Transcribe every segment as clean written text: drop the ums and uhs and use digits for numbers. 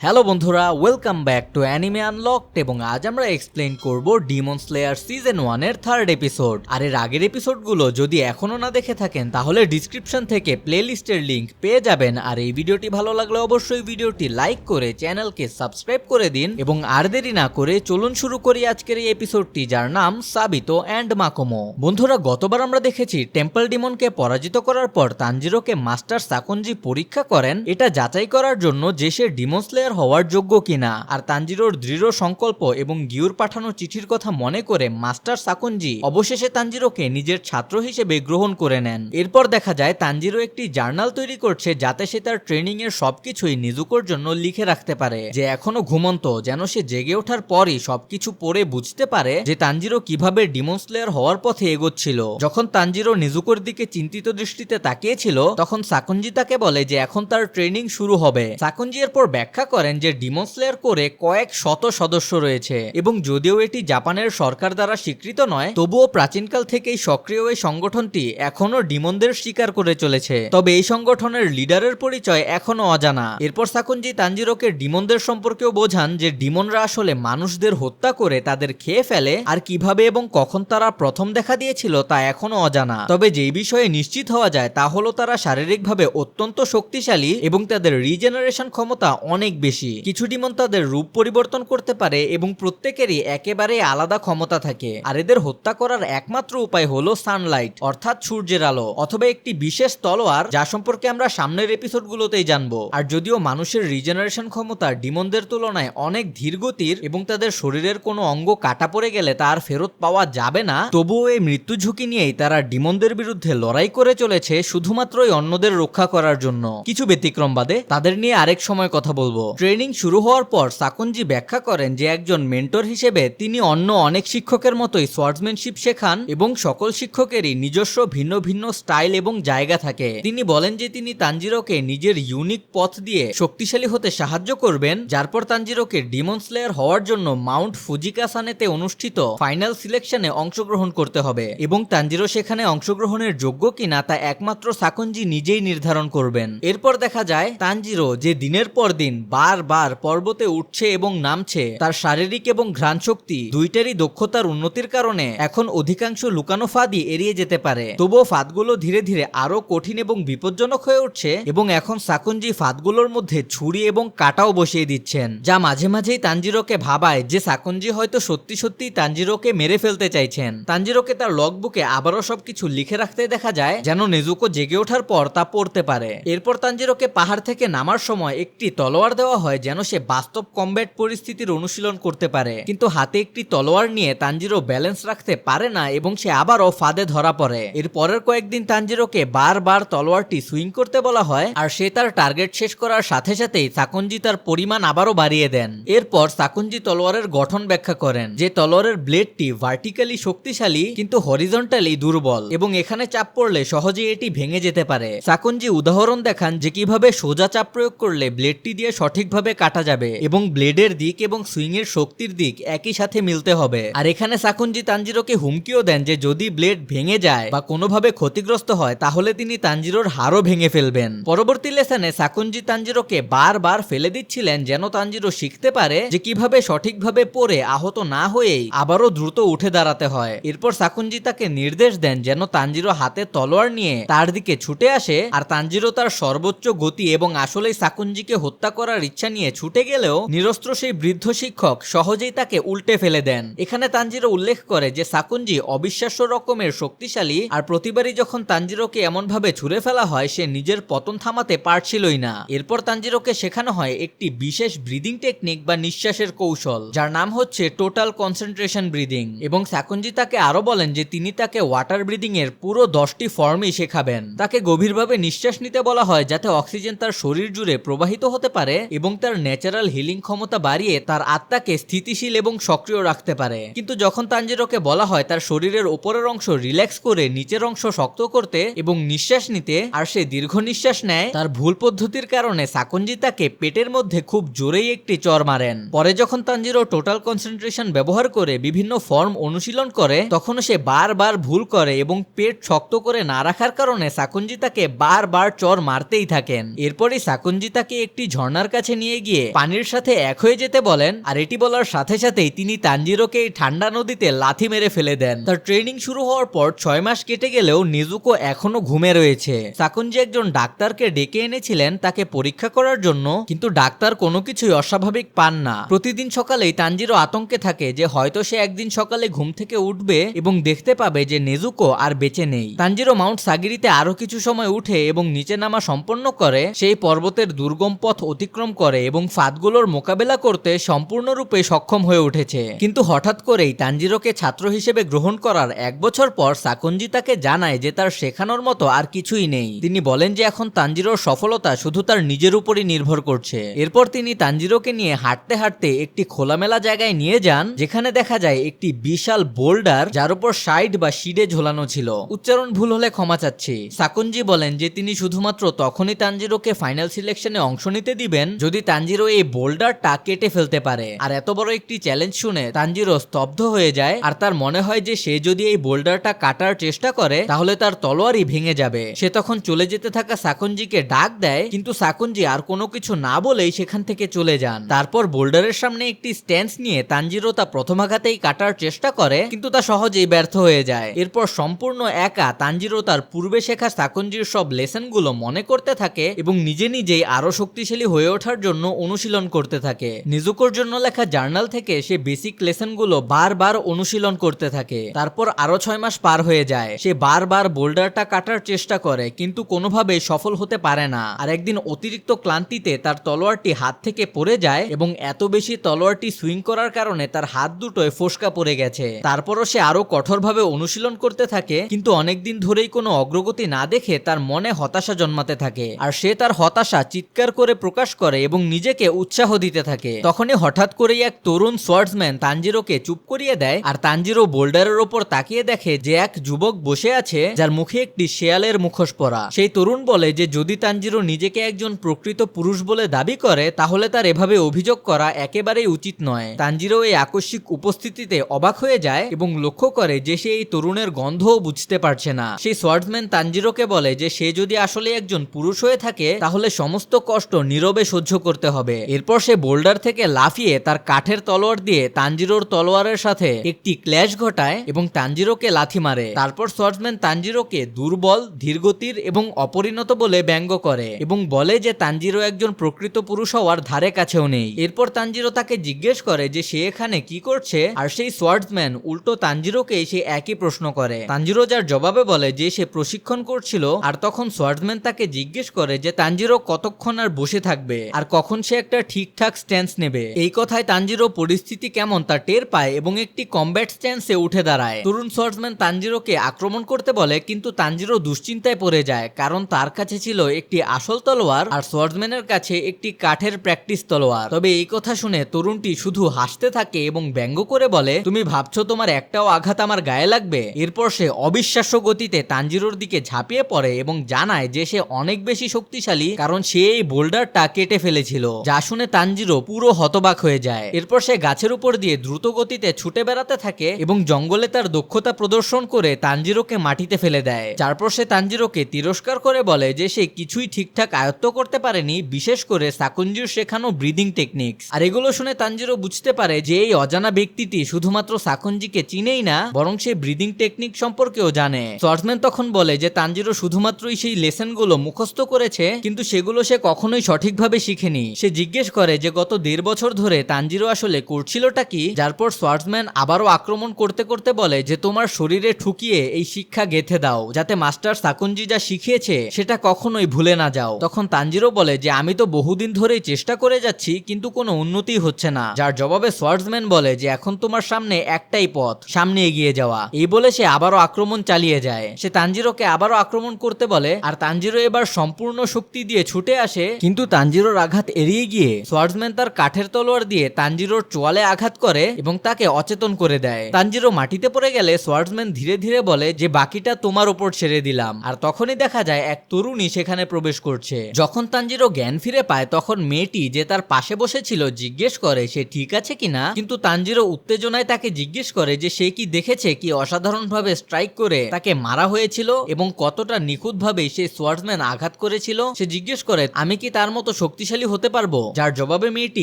Hello বন্ধুরা, welcome back to anime unlocked এবং আজ আমরা এক্সপ্লেইন করব ডিমন স্লেয়ার সিজন 1 এর থার্ড এপিসোড। আর এর আগের এপিসোডগুলো যদি এখনো না দেখে থাকেন তাহলে ডিসক্রিপশন থেকে প্লেলিস্টের লিংক পেয়ে যাবেন। আর এই ভিডিওটি ভালো লাগলে অবশ্যই ভিডিওটি লাইক করে চ্যানেলকে সাবস্ক্রাইব করে দিন এবং আর দেরি না করে চলুন শুরু করি আজকের এই এপিসোডটি, যার নাম সাবিতো অ্যান্ড মাকোমো। বন্ধুরা, গতবার আমরা দেখেছি টেম্পল ডিমনকে পরাজিত করার পর তানজিরোকে মাস্টার সাকুনজি পরীক্ষা করেন এটা যাচাই করার জন্য যে সে ডিমন স্লেয়ার হওয়ার যোগ্য কিনা। আর তানজিরোর দৃঢ় সংকল্প এবং গিউর পাঠানো চিঠির কথা মনে করে মাস্টার সাকুনজি অবশেষে তানজিরোকে নিজের ছাত্র হিসেবে গ্রহণ করে নেন। এরপর দেখা যায় তানজিরো একটি জার্নাল তৈরি করছে যাতে সে তার ট্রেনিং এর সবকিছুই নিজুকোর জন্য লিখে রাখতে পারে, যে এখনো ঘুমন্ত, যেন সে জেগে ওঠার পরই সবকিছু পড়ে বুঝতে পারে যে তানজিরো কিভাবে ডিমন স্লেয়ার হওয়ার পথে এগোচ্ছিল। যখন তানজিরো নিজুকোর দিকে চিন্তিত দৃষ্টিতে তাকিয়েছিল তখন সাকুনজি তাকে বলে যে এখন তার ট্রেনিং শুরু হবে। সাকুনজি এরপর ব্যাখ্যা করেন যে ডিমন স্লেয়ার করে কয়েক শত সদস্য রয়েছে এবং যদিও এটি জাপানের সরকার দ্বারা স্বীকৃত নয়, তবুও প্রাচীনকাল থেকেই সক্রিয় এই সংগঠনটি এখনো ডিমনদের শিকার করে চলেছে। তবে এই সংগঠনের লিডারের পরিচয় এখনো অজানা। এরপর সাকুনজি তানজিরোকে ডিমনদের সম্পর্কেও বোঝান যে ডিমনরা আসলে মানুষদের হত্যা করে তাদের খেয়ে ফেলে, আর কিভাবে এবং কখন তারা প্রথম দেখা দিয়েছিল তা এখনো অজানা। তবে যেই বিষয়ে নিশ্চিত হওয়া যায় তা হলো তারা শারীরিকভাবে অত্যন্ত শক্তিশালী এবং তাদের রিজেনারেশন ক্ষমতা অনেক বেশি। কিছু ডিমন তাদের রূপ পরিবর্তন করতে পারে এবং প্রত্যেকেরই একেবারে আলাদা ক্ষমতা থাকে। আর এদের হত্যা করার একমাত্র উপায় হলো সানলাইট অর্থাৎ সূর্যের আলো অথবা একটি বিশেষ তলোয়ার, যা সম্পর্কে আমরা সামনের এপিসোডগুলোতেই জানবো। আর যদিও মানুষের রিজেনারেশন ক্ষমতা ডিমনদের তুলনায় অনেক ধীরগতির এবং তাদের শরীরের কোনো অঙ্গ কাটা পড়ে গেলে তার ফেরত পাওয়া যাবে না, তবুও এই মৃত্যু ঝুঁকি নিয়েই তারা ডিমনদের বিরুদ্ধে লড়াই করে চলেছে শুধুমাত্রই অন্যদের রক্ষা করার জন্য। কিছু ব্যতিক্রম বাদে তাদের নিয়ে আরেক সময় কথা বলবো। ট্রেনিং শুরু হওয়ার পর সাকুনজি ব্যাখ্যা করেন যে একজন মেন্টর হিসেবে তিনি অন্য অনেক শিক্ষকের মতোই সোয়ার্ডসম্যানশিপ শেখান এবং সকল শিক্ষকেরই নিজস্ব ভিন্ন ভিন্ন স্টাইল এবং জায়গা থাকে। তিনি বলেন যে তিনি তানজিরোকে নিজের ইউনিক পথ দিয়ে শক্তিশালী হতে সাহায্য করবেন, যার পর তানজিরোকে ডিমন স্লেয়ার হওয়ার জন্য মাউন্ট ফুজিকাসানেতে অনুষ্ঠিত ফাইনাল সিলেকশনে অংশগ্রহণ করতে হবে এবং তানজিরো সেখানে অংশগ্রহণের যোগ্য কিনা তা একমাত্র সাকুনজি নিজেই নির্ধারণ করবেন। এরপর দেখা যায় তানজিরো যে দিনের পর দিন বারবার পর্বতে উঠছে এবং নামছে, তার শারীরিক এবং ঘ্রাণ শক্তি দুইটারই দক্ষতার উন্নতির কারণে এখন অধিকাংশ লুকানো ফাঁদই এড়িয়ে যেতে পারে। তবুও ফাঁদগুলো ধীরে ধীরে আরো কঠিন এবং বিপজ্জনক হয়ে উঠছে এবং এখন সাকুনজি ফাঁদগুলোর মধ্যে ছুরি এবং কাঁটাও বসিয়ে দিচ্ছেন, যা মাঝে মাঝেই তানজিরোকে ভাবায় যে সাকুনজি হয়তো সত্যি সত্যি তানজিরোকে মেরে ফেলতে চাইছেন। তানজিরোকে তার লগবুকে আবারও সবকিছু লিখে রাখতে দেখা যায় যেন নেজুকো জেগে ওঠার পর তা পড়তে পারে। এরপর তানজিরোকে পাহাড় থেকে নামার সময় একটি তলোয়ার দেওয়া হয় যেন সে বাস্তব কমব্যাট পরিস্থিতির অনুশীলন করতে পারে, কিন্তু হাতে একটি তলোয়ার নিয়ে তানজিরো ব্যালেন্স রাখতে পারে না এবং সে আবারও ফাঁদে ধরা পড়ে। এর পরের কয়েকদিন তানজিরোকে বারবার তলোয়ারটি সুইং করতে বলা হয় আর সে তার টার্গেট শেষ করার সাথে সাথেই সাকুনজি তার পরিমাণ আবারও বাড়িয়ে দেন। এরপর সাকুনজি তলোয়ারের গঠন ব্যাখ্যা করেন যে তলোয়ারের ব্লেডটি ভার্টিক্যালি শক্তিশালী কিন্তু হরিজন্টালি দুর্বল এবং এখানে চাপ পড়লে সহজেই এটি ভেঙে যেতে পারে। সাকুনজি উদাহরণ দেখান যে কিভাবে সোজা চাপ প্রয়োগ করলে ব্লেডটি দিয়ে সঠিকভাবে কাটা যাবে এবং ব্লেডের দিক এবং সুইং এর শক্তির দিক একই সাথে মিলতে হবে। আর এখানে সাকুনজি তানজিরোকে হুমকিও দেন যে যদি ব্লেড ভেঙে যায় বা কোনোভাবে ক্ষতিগ্রস্ত হয় তাহলে তিনি তানজিরোর হাড়ও ভেঙে ফেলবেন। পরবর্তী লেসনে সাকুনজি তানজিরোকে বারবার ফেলে দিচ্ছিলেন যেন তানজিরো শিখতে পারে যে কিভাবে সঠিকভাবে পড়ে আহত না হয়েই আবারও দ্রুত উঠে দাঁড়াতে হয়। এরপর সাকুনজি তাকে নির্দেশ দেন যেন তানজিরো হাতে তলোয়ার নিয়ে তার দিকে ছুটে আসে, আর তানজিরো তার সর্বোচ্চ গতি এবং আসলেই সাকুনজিকে হত্যা করার ইচ্ছা নিয়ে ছুটে গেলেও নিরস্ত্র সেই বৃদ্ধ শিক্ষক সহজেই তাকে উল্টে ফেলে দেন। এখানে তানজিরো উল্লেখ করে যে সাকুনজি অবিশ্বাস্য রকমের শক্তিশালী, আর প্রতিবারই যখন তানজিরোকে এমন ভাবে ছুঁড়ে ফেলা হয় সে নিজের পতন থামাতে পারছিলই না। এরপর তানজিরোকে শেখানো হয় একটি বিশেষ ব্রিদিং টেকনিক বা নিঃশ্বাসের কৌশল, যার নাম হচ্ছে টোটাল কনসেন্ট্রেশন ব্রিদিং, এবং সাকুনজি তাকে আরো বলেন যে তিনি তাকে ওয়াটার ব্রিদিং এর পুরো 10টি ফর্মই শেখাবেন। তাকে গভীরভাবে নিঃশ্বাস নিতে বলা হয় যাতে অক্সিজেন তার শরীর জুড়ে প্রবাহিত হতে পারে এবং তার ন্যাচারাল হিলিং ক্ষমতা বাড়িয়ে তার আত্মাকে স্থিতিশীল এবং সক্রিয় রাখতে পারে। কিন্তু যখন তানজিরোকে বলা হয় তার শরীরের উপরের অংশ রিল্যাক্স করে নিচের অংশ শক্ত করতে এবং নিঃশ্বাস নিতে, আর সে দীর্ঘ নিঃশ্বাস নেয়, তার ভুল পদ্ধতির কারণে সাকুনজি তাকে পেটের মধ্যে খুব জোরেই একটি চড় মারেন। পরে যখন তানজিরো টোটাল কনসেন্ট্রেশন ব্যবহার করে বিভিন্ন ফর্ম অনুশীলন করে তখনও সে বারবার ভুল করে এবং পেট শক্ত করে না রাখার কারণে সাকুনজি তাকে বারবার চড় মারতেই থাকেন। এরপরই সাকুনজি তাকে একটি ঝর্ণার কাছে কাছে নিয়ে গিয়ে পানির সাথে এক হয়ে যেতে বলেন, আর এটি বলার সাথে সাথেই তিনি তানজিরোকে এই ঠান্ডা নদীতে লাথি মেরে ফেলে দেন। তার ট্রেনিং শুরু হওয়ার পর 6 মাস কেটে গেলেও নেজুকো এখনো ঘুমে রয়েছে। সাকুনজি একজন ডাক্তারকে ডেকে এনেছিলেন তাকে পরীক্ষা করার জন্য, কিন্তু ডাক্তার কোনো কিছুই অস্বাভাবিক পান না। প্রতিদিন সকালেই তানজিরো আতঙ্কে থাকে যে হয়তো সে একদিন সকালে ঘুম থেকে উঠবে এবং দেখতে পাবে যে নেজুকো আর বেঁচে নেই। তানজিরো মাউন্ট সাগিরিতে আরো কিছু সময় উঠে এবং নিচে নামা সম্পন্ন করে সেই পর্বতের দুর্গম পথ অতিক্রম করে এবং ফাঁদগুলোর মোকাবেলা করতে সম্পূর্ণরূপে সক্ষম হয়ে উঠেছে। কিন্তু হঠাৎ করেই তানজিরোকে ছাত্র হিসেবে গ্রহণ করার 1 বছর পর সাকুনজি তাকে জানায় যে তার শেখানোর মতো আর কিছুই নেই। তিনি বলেন যে এখন তানজিরোর সফলতা শুধু তার নিজের উপরই নির্ভর করছে। এরপর তিনি তানজিরোকে নিয়ে হাঁটতে হাঁটতে একটি খোলামেলা জায়গায় নিয়ে যান, যেখানে দেখা যায় একটি বিশাল বোল্ডার যার উপর সাইড বা শিডে ঝোলানো ছিল। উচ্চারণ ভুল হলে ক্ষমা চাচ্ছি। সাকুনজি বলেন যে তিনি শুধুমাত্র তখনই তানজিরোকে ফাইনাল সিলেকশনে অংশ নিতে দিবেন যদি তানজিরো এই বোল্ডারটা কেটে ফেলতে পারে। আর এত বড় একটি চ্যালেঞ্জ শুনে তানজিরো স্তব্ধ হয়ে যায়, আর তার মনে হয় যে সে যদি এই বোল্ডারটা কাটার চেষ্টা করে তাহলে তার তলোয়ারই ভেঙে যাবে। সে তখন চলে যেতে থাকা সাকুনজিকে ডাক দেয়, কিন্তু সাকুনজি আর কোনো কিছু না বলেই সেখান থেকে চলে যান। তারপর বোল্ডারের সামনে একটি স্ট্যান্স নিয়ে তানজিরো তা প্রথম আঘাতেই কাটার চেষ্টা করে, কিন্তু তা সহজেই ব্যর্থ হয়ে যায়। এরপর সম্পূর্ণ একা তানজিরো তার পূর্বে শেখা সাকুনজির সব লেসনগুলো মনে করতে থাকে এবং নিজে নিজেই আরো শক্তিশালী হয়ে ওঠার জন্য অনুশীলন করতে থাকে। নিজুকোর জন্য লেখা জার্নাল থেকে সে বেসিক লেসনগুলো বারবার অনুশীলন করতে থাকে। তারপর আরো 6 মাস পার হয়ে যায়। সে বারবার বোল্ডারটা কাটার চেষ্টা করে কিন্তু কোনোভাবেই সফল হতে পারে না। আর একদিন অতিরিক্ত ক্লান্তিতে তার তলোয়ারটি হাত থেকে পড়ে যায় এবং এত বেশি তলোয়ারটি সুইং করার কারণে তার হাত দুটোয় ফোসকা পড়ে গেছে। তারপরও সে আরো কঠোরভাবে অনুশীলন করতে থাকে, কিন্তু অনেকদিন ধরেই কোনো অগ্রগতি না দেখে তার মনে হতাশা জন্মাতে থাকে। আর সে তার হতাশা চিৎকার করে প্রকাশ করে এবং নিজেকে উৎসাহ দিতে থাকে। তখনই হঠাৎ করেই এক তরুণ সোয়ার্ডসম্যান তানজিরোকে চুপ করিয়ে দেয়, আর তানজিরো বোল্ডারের ওপর তাকিয়ে দেখে যে এক যুবক বসে আছে যার মুখে একটি শেয়ালের মুখোশ পরা। সেই তরুণ বলে যে যদি তানজিরো নিজেকে একজন প্রকৃত পুরুষ বলে দাবি করে তাহলে তার এভাবে অভিযোগ করা একেবারেই উচিত নয়। তানজিরো এই আকস্মিক উপস্থিতিতে অবাক হয়ে যায় এবং লক্ষ্য করে যে সে এই তরুণের গন্ধও বুঝতে পারছে না। সেই সোয়ার্ডসম্যান তানজিরোকে বলে যে সে যদি আসলে একজন পুরুষ হয়ে থাকে তাহলে সমস্ত কষ্ট নীরবে সহ্য করতে হবে। এরপর সে বোল্ডার থেকে লাফিয়ে তার কাঠের তলোয়ার দিয়ে তানজিরোর তলোয়ারের সাথে একটি ক্ল্যাশ ঘটায় এবং তানজিরোকে লাথি মারে। তারপর সোয়ার্ডসম্যান তানজিরোকে দুর্বল, ধীরগতির এবং অপরিণত বলে ব্যঙ্গ করে এবং বলে যে তানজিরো একজন প্রকৃত পুরুষ হওয়ার ধারে কাছেও নেই। এরপর তানজিরো তাকে জিজ্ঞেস করে যে সে এখানে কি করছে, আর সেই সোয়ার্ডসম্যান উল্টো তানজিরোকে সে একই প্রশ্ন করে। তানজিরো যার জবাবে বলে যে সে প্রশিক্ষণ করছিল। আর তখন সোয়ার্ডসম্যান তাকে জিজ্ঞেস করে যে তানজিরো কতক্ষণ আর বসে থাকবে আর কখন সে একটা ঠিকঠাক স্ট্যান্স নেবে। এই কথায় তানজিরো পরিস্থিতি কেমন তা টের পায় এবং একটি কমব্যাট স্ট্যান্সে উঠে দাঁড়ায়। তরুণ সোয়ার্ডসম্যান তানজিরোকে আক্রমণ করতে বলে, কিন্তু তানজিরো দুশ্চিন্তায় পড়ে যায় কারণ তার কাছে ছিল একটি আসল তলোয়ার আর সোয়ার্ডসম্যানের কাছে একটি কাঠের প্র্যাকটিস তলোয়ার। তবে এই কথা শুনে তরুণটি শুধু হাসতে থাকে এবং ব্যঙ্গ করে বলে, তুমি ভাবছো তোমার একটাও আঘাত আমার গায়ে লাগবে? এরপর সে অবিশ্বাস্য গতিতে তানজিরোর দিকে ঝাঁপিয়ে পড়ে এবং জানায় যে সে অনেক বেশি শক্তিশালী কারণ সে এই বোল্ডারটা কেটে ফেলেছিল। যা শুনে তানজিরো পুরো হতবাক হয়ে যায়। এরপর সে গাছের উপর দিয়ে দ্রুত গতিতে ছুটে বেড়াতে থাকে এবং জঙ্গলে তার দক্ষতা প্রদর্শন করে তানজিরোকে মাটিতে ফেলে দেয়। তারপর সে তানজিরোকে তিরস্কার করে বলে যে সে কিছুই ঠিকঠাক আয়ত্ত করতে পারেনি, বিশেষ করে সাকুনজির শেখানো ব্রিদিং টেকনিক্স। আর এগুলো শুনে তানজিরো বুঝতে পারে যে এই অজানা ব্যক্তিটি শুধুমাত্র সাকুনজিকে চিনেই না বরং সে ব্রিদিং টেকনিক সম্পর্কেও জানে। সোয়ার্ডসম্যান তখন বলে যে তানজিরো শুধুমাত্রই সেই লেসনগুলো মুখস্থ করেছে, কিন্তু সেগুলো সে কখনোই সঠিকভাবে শিখেনি। সে জিজ্ঞেস করে যে গত 1.5 বছর ধরে তানজিরো আসলে করছিলটা কি। যার পর সোয়ার্ডসম্যান আবারও আক্রমণ করতে করতে বলে যে তোমার শরীরে ঠুকিয়ে এই শিক্ষা গেঁথে দাও যাতে মাস্টার সাকুনজি যা শিখিয়েছে সেটা কখনোই ভুলে না যাও। তখন তানজিরো বলে যে আমি তো বহুদিন ধরেই চেষ্টা করে যাচ্ছি কিন্তু কোনো উন্নতি হচ্ছে না। যার জবাবে সোয়ার্ডসম্যান বলে যে এখন তোমার সামনে একটাই পথ, সামনে এগিয়ে যাওয়া। এই বলে সে আবারও আক্রমণ চালিয়ে যায়। সে তানজিরোকে আবারও আক্রমণ করতে বলে আর তানজিরো এবার সম্পূর্ণ শক্তি দিয়ে ছুটে আসে, কিন্তু তানজিরোর আঘাত এড়িয়ে গিয়ে সোয়ার্ডসম্যান তার কাঠের তলোয়ার দিয়ে তানজিরোর চোয়ালে আঘাত করে এবং তাকে অচেতন করে দেয়। তানজিরো মাটিতে পড়ে গেলে সোয়ার্ডসম্যান ধীরে ধীরে বলে যে বাকিটা তোমার উপর ছেড়ে দিলাম। আর তখনই দেখা যায় এক তরুণী সেখানে প্রবেশ করছে। যখন তানজিরো জ্ঞান ফিরে পায় তখন মেয়েটি যে তার পাশে বসেছিল জিজ্ঞেস করে সে ঠিক আছে কিনা, কিন্তু তানজিরো উত্তেজনায় তাকে জিজ্ঞেস করে যে সে কি দেখেছে কি অসাধারণভাবে স্ট্রাইক করে তাকে মারা হয়েছিল এবং কতটা নিখুঁতভাবে সে সোয়ার্ডসম্যান আঘাত করেছিল। সে জিজ্ঞেস করে আমি কি তার মতো শক্তিশালী শক্তিশালী হতে পারবো? যার জবাবে মেয়েটি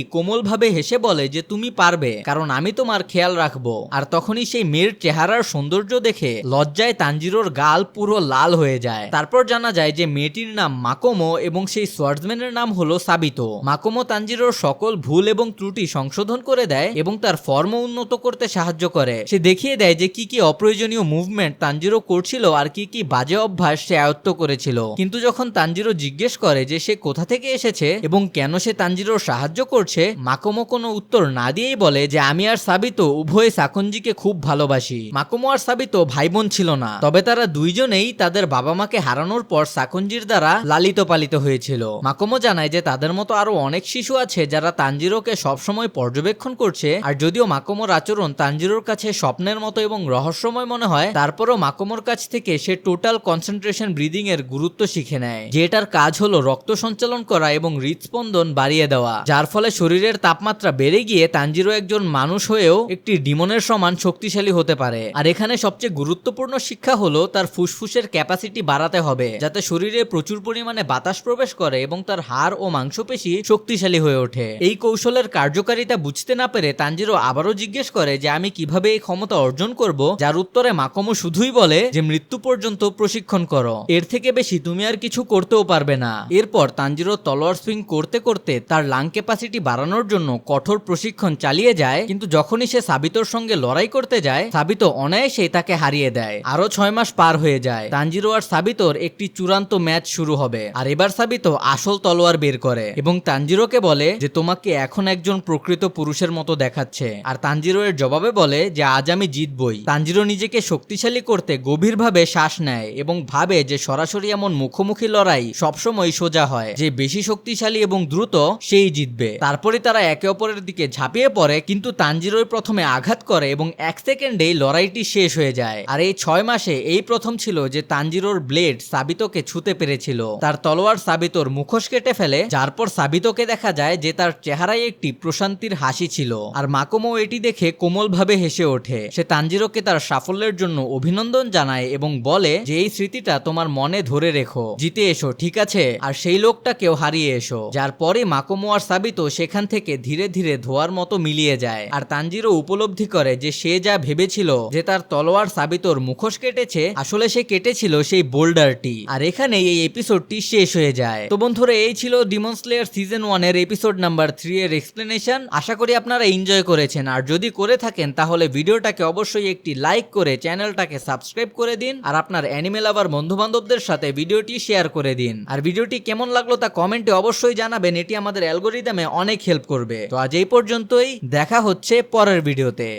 কোমলভাবে হেসে বলে যে তুমি পারবে, কারণ আমি তোমার খেয়াল রাখবো। আর তখনই সেই মেয়ের চেহারার সৌন্দর্য দেখে লজ্জায় তানজিরোর গাল পুরো লাল হয়ে যায়। তারপর জানা যায় যে মেয়েটির নাম মাকোমো এবং সেই সোয়ার্ডসম্যানের নাম হলো সাবিতো। মাকোমো তানজিরোর সকল ভুল এবং ত্রুটি সংশোধন করে দেয় এবং তার ফর্ম উন্নত করতে সাহায্য করে। সে দেখিয়ে দেয় যে কি কি অপ্রয়োজনীয় মুভমেন্ট তানজিরো করছিল আর কি কি বাজে অভ্যাস সে আয়ত্ত করেছিল। কিন্তু যখন তানজিরো জিজ্ঞেস করে যে সে কোথা থেকে এসেছে এবং কেন সে তানজিরোর সাহায্য করছে, মাকোমো কোনো উত্তর না দিয়েই বলে যে আমি আর সাবিতো উভয়ে সাকুনজিকে খুব ভালোবাসি। মাকোমো আর সাবিতো ভাই বোন ছিল না, তবে তারা দুইজনেই তাদের বাবা মাকে হারানোর পর সাকুনজির দ্বারা লালিত পালিত হয়েছিল। মাকোমো জানায় যে তাদের মতো আরো অনেক শিশু আছে যারা তানজিরোকে সবসময় পর্যবেক্ষণ করছে। আর যদিও মাকোমোর আচরণ তানজিরোর কাছে স্বপ্নের মতো এবং রহস্যময় মনে হয়, তারপরও মাকোমোর কাছ থেকে সে টোটাল কনসেন্ট্রেশন ব্রিদিং এর গুরুত্ব শিখে নেয়, যেটার কাজ হলো রক্ত সঞ্চালন করা এবং হৃদস্পন্দন বাড়িয়ে দেওয়া, যার ফলে শরীরের তাপমাত্রা বেড়ে গিয়ে তানজিরো একজন মানুষ হয়েও একটি ডিমনের সমান শক্তিশালী হতে পারে। আর এখানে সবচেয়ে গুরুত্বপূর্ণ শিক্ষা হলো তার ফুসফুসের ক্যাপাসিটি বাড়াতে হবে, যাতে শরীরে প্রচুর পরিমাণে বাতাস প্রবেশ করে এবং তার হাড় ও মাংসপেশি শক্তিশালী হয়ে ওঠে। এই কৌশলের কার্যকারিতা বুঝতে না পেরে তানজিরো আবারও জিজ্ঞেস করে যে আমি কিভাবে এই ক্ষমতা অর্জন করব, যার উত্তরে মাকোমো শুধুই বলে যে মৃত্যু পর্যন্ত প্রশিক্ষণ করো, এর থেকে বেশি তুমি আর কিছু করতেও পারবে না। এরপর তানজিরো তলোয়ার সুইং করতে করতে তার লাং ক্যাপাসিটি বাড়ানোর জন্য কঠোর প্রশিক্ষণ চালিয়ে যায়, কিন্তু যখনই সে সাবিতোর সঙ্গে লড়াই করতে যায়, সাবিতো অনায়াসেই তাকে হারিয়ে দেয়। আরো 6 মাস পার হয়ে যায়। তানজিরো আর সাবিতোর একটি চূড়ান্ত ম্যাচ শুরু হবে, আর এবার সাবিতো আসল তলোয়ার বের করে এবং তানজিরোকে বলে যে তোমাকে এখন একজন প্রকৃত পুরুষের মতো দেখাচ্ছে। আর তানজিরো এর জবাবে বলে যে আজ আমি জিতবই। তানজিরো নিজেকে শক্তিশালী করতে গভীরভাবে শ্বাস নেয় এবং ভাবে যে সরাসরি এমন মুখোমুখি লড়াই সবসময় সোজা হয়, যে বেশি শক্তিশালী এবং দ্রুত সেই জিতবে। তারপরে তারা একে অপরের দিকে ঝাঁপিয়ে পড়ে, কিন্তু তানজিরোই প্রথমে আঘাত করে এবং 1 সেকেন্ডেই লড়াইটি শেষ হয়ে যায়। আর এই 6 মাসে এই প্রথম ছিল যে তানজিরোর ব্লেড সাবিতোকে ছুঁতে পেরেছিল। তার তলোয়ার সাবিতোর মুখোশ কেটে ফেলে, যার পর সাবিতোকে দেখা যায় যে তার চেহারায় একটি প্রশান্তির হাসি ছিল। আর মাকোমো এটি দেখে কোমলভাবে হেসে ওঠে। সে তানজিরোকে তার সাফল্যের জন্য অভিনন্দন জানায় এবং বলে যে এই স্মৃতিটা তোমার মনে ধরে রেখো, জিতে এসো, ঠিক আছে, আর সেই লোকটাকেও হারিয়ে এসো। যার পরে মাকোমো আর সাবিতো সেখান থেকে ধীরে ধীরে ধোয়ার মতো মিলিয়ে যায়। আর তানজিরো উপলব্ধি করে যে সে যা ভেবেছিল যে তার তলোয়ার সাবিতোর মুখোশ কেটেছে, আসলে সে কেটেছিল সেই বোল্ডারটি। আর এখানে এই এপিসোডটি শেষ হয়ে যায়। তো বন্ধুরা, এই ছিল ডিমন স্লেয়ার সিজন 1 এর এপিসোড নাম্বার 3 এর এক্সপ্লেনেশন। আশা করি আপনারা এনজয় করেছেন, আর যদি করে থাকেন তাহলে ভিডিওটাকে অবশ্যই একটি লাইক করে চ্যানেলটাকে সাবস্ক্রাইব করে দিন, আর আপনার অ্যানিমে লাভার বন্ধু বান্ধবদের সাথে ভিডিওটি শেয়ার করে দিন। আর ভিডিওটি কেমন লাগলো তা কমেন্টে অবশ্যই জানাবেন, এটি আমাদের অ্যালগোরিদমে অনেক হেল্প করবে। তো আজ এই পর্যন্তই, দেখা হচ্ছে পরের ভিডিওতে।